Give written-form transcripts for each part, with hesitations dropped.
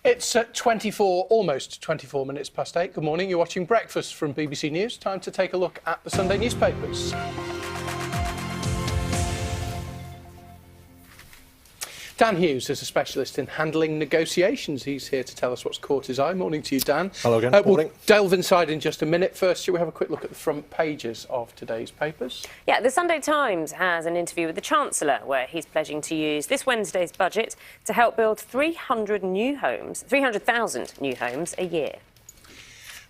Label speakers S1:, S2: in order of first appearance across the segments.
S1: It's almost 24 minutes past 8. Good morning. You're watching Breakfast from BBC News. Time to take a look at the Sunday newspapers. Dan Hughes is a specialist in handling negotiations. He's here to tell us what's caught his eye. Morning to you, Dan.
S2: Hello again.
S1: We'll delve inside in just a minute. First, shall we have a quick look at the front pages of today's papers?
S3: Yeah, the Sunday Times has an interview with the Chancellor where he's pledging to use this Wednesday's budget to help build 300,000 new homes a year.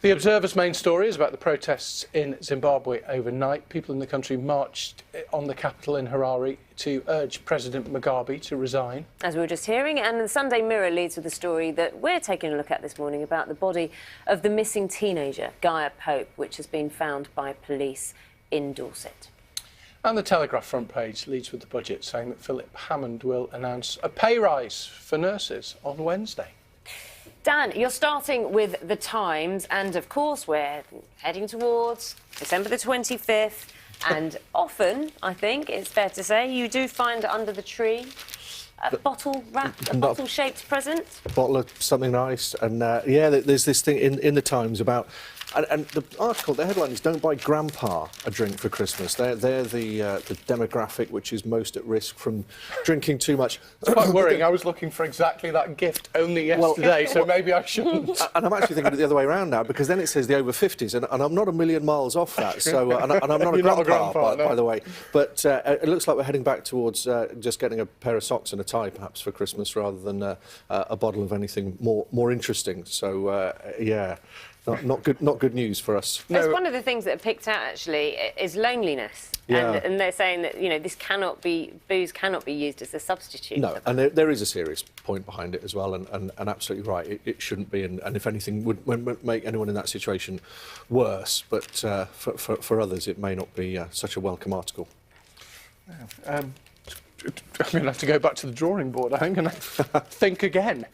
S1: The Observer's main story is about the protests in Zimbabwe overnight. People in the country marched on the capital in Harare to urge President Mugabe to resign. As
S3: we were just hearing, and the Sunday Mirror leads with a story that we're taking a look at this morning about the body of the missing teenager, Gaia Pope, which has been found by police in Dorset.
S1: And the Telegraph front page leads with the budget, saying that Philip Hammond will announce a pay rise for nurses on Wednesday.
S3: Dan, you're starting with the Times, and of course we're heading towards December the 25th, and often, I think it's fair to say, you do find under the tree a bottle-shaped present.
S2: A bottle of something nice, and yeah, there's this thing in the Times about. And the article, the headline is "Don't buy Grandpa a drink for Christmas." They're the demographic which is most at risk from drinking too much.
S1: It's quite worrying. I was looking for exactly that gift only yesterday, so maybe I shouldn't.
S2: And I'm actually thinking of it the other way around now, because then it says the over 50s, and I'm not a million miles off that. So, and I'm not a grandpa, by the way. But it looks like we're heading back towards just getting a pair of socks and a tie, perhaps, for Christmas, rather than a bottle of anything more interesting. So, yeah. Not good news for us.
S3: No. It's one of the things that are picked out, actually, is loneliness. Yeah. And they're saying that, you know, booze cannot be used as a substitute.
S2: No, and there is a serious point behind it as well, and absolutely right, it shouldn't be, and if anything, would make anyone in that situation worse, but for others, it may not be such a welcome article.
S1: I'm going to have to go back to the drawing board, I think, and think again.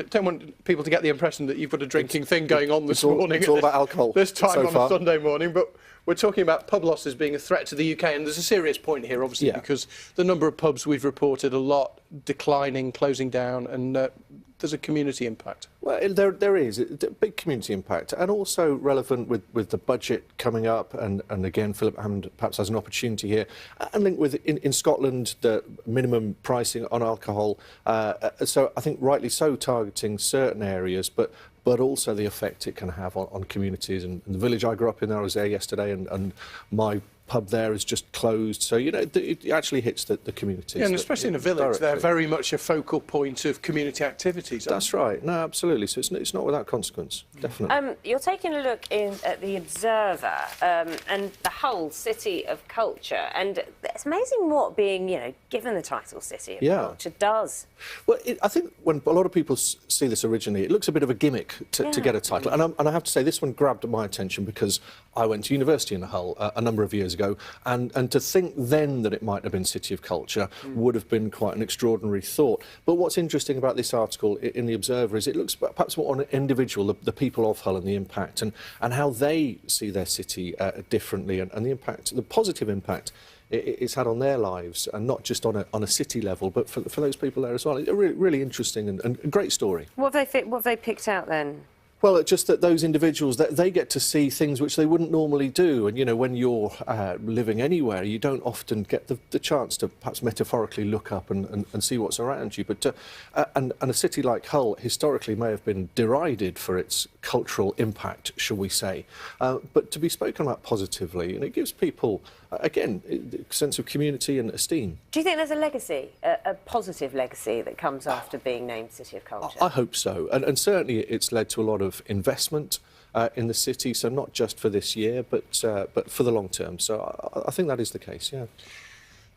S1: Don't want people to get the impression that you've got a drinking thing going on this morning.
S2: It's all about alcohol.
S1: This time on a Sunday morning, but we're talking about pub losses being a threat to the UK, and there's a serious point here, obviously, because the number of pubs we've reported a lot declining, closing down, and there's a community impact.
S2: Well, there is a big community impact, and also relevant with the budget coming up, and again, Philip Hammond perhaps has an opportunity here, and linked with, in Scotland, the minimum pricing on alcohol, so I think rightly so targeting certain areas, but also the effect it can have on communities. And the village I grew up in, I was there yesterday, and my pub there is just closed, so you know it actually hits the communities.
S1: Yeah, and especially in a village, they're very much a focal point of community activities.
S2: That's right. No, absolutely. So it's not without consequence, definitely.
S3: You're taking a look at the Observer and the whole City of Culture, and it's amazing what being, you know, given the title City of Culture does.
S2: Well, I think when a lot of people see this originally, it looks a bit of a gimmick to get a title, and I have to say this one grabbed my attention because I went to university in Hull a number of years ago, and to think then that it might have been City of Culture would have been quite an extraordinary thought. But what's interesting about this article in the Observer is it looks perhaps more on an individual, the people of Hull, and the impact, and how they see their city differently, and the impact, the positive impact it's had on their lives, and not just on a city level, but for those people there as well. It's a really interesting and a great story.
S3: What have they picked out then?
S2: Well, it's just that those individuals, that they get to see things which they wouldn't normally do. And, you know, when you're living anywhere, you don't often get the chance to perhaps metaphorically look up and see what's around you. But and a city like Hull historically may have been derided for its cultural impact, shall we say. But to be spoken about positively, and it gives people, again, a sense of community and esteem.
S3: Do you think there's a legacy, a positive legacy that comes after being named City of Culture?
S2: I hope so. And certainly it's led to a lot of investment in the city, so not just for this year, but for the long term. So I think that is the case, yeah.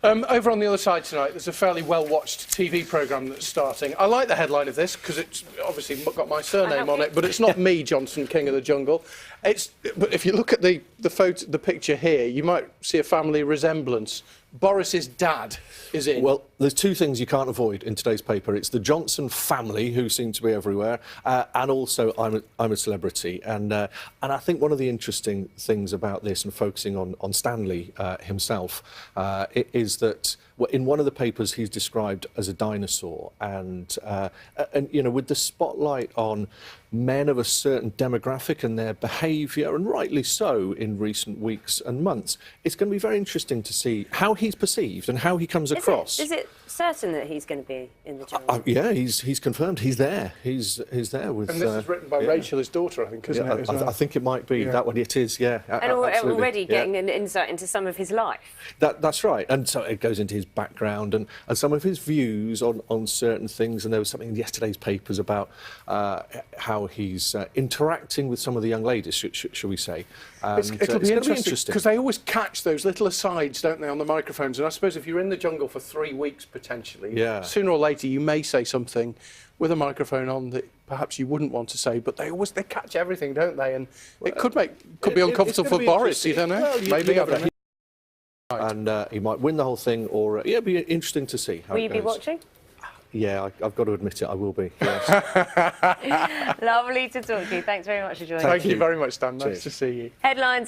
S1: Over on the other side tonight, there's a fairly well-watched TV programme that's starting. I like the headline of this because it's obviously got my surname on it, but it's not me, Johnson, King of the Jungle. But if you look at the picture here, you might see a family resemblance Boris's dad is in.
S2: Well, there's two things you can't avoid in today's paper. It's the Johnson family, who seem to be everywhere, and also I'm a celebrity. And I think one of the interesting things about this, and focusing on Stanley himself, is that in one of the papers he's described as a dinosaur, and you know, with the spotlight on men of a certain demographic and their behaviour, and rightly so, in recent weeks and months, it's going to be very interesting to see how he's perceived and how he comes across.
S3: Is it certain that he's going to be in the jungle?
S2: Yeah, he's confirmed. He's there. He's there with.
S1: And this is written by Rachel, his daughter, I think, isn't it?
S2: I think it might be that one. It is, yeah.
S3: And already getting an insight into some of his life.
S2: That's right. And so it goes into his background and some of his views on certain things. And there was something in yesterday's papers about how he's interacting with some of the young ladies, should we say.
S1: It'll be interesting because they always catch those little asides, don't they, on the microphones? And I suppose if you're in the jungle for 3 weeks, potentially, sooner or later you may say something with a microphone on that perhaps you wouldn't want to say, but they catch everything, don't they? And it could be uncomfortable for Boris, you don't know?
S2: Well,
S1: maybe. I don't know.
S2: And he might win the whole thing, or it'd be interesting to see how
S3: Will
S2: it
S3: you
S2: goes.
S3: be watching?
S2: Yeah, I've got to admit it, I will be. Yes.
S3: Lovely to talk to you. Thanks very much for joining us.
S1: Thank you very much, Dan. Nice
S2: Cheers.
S1: to see you.
S3: Headlines.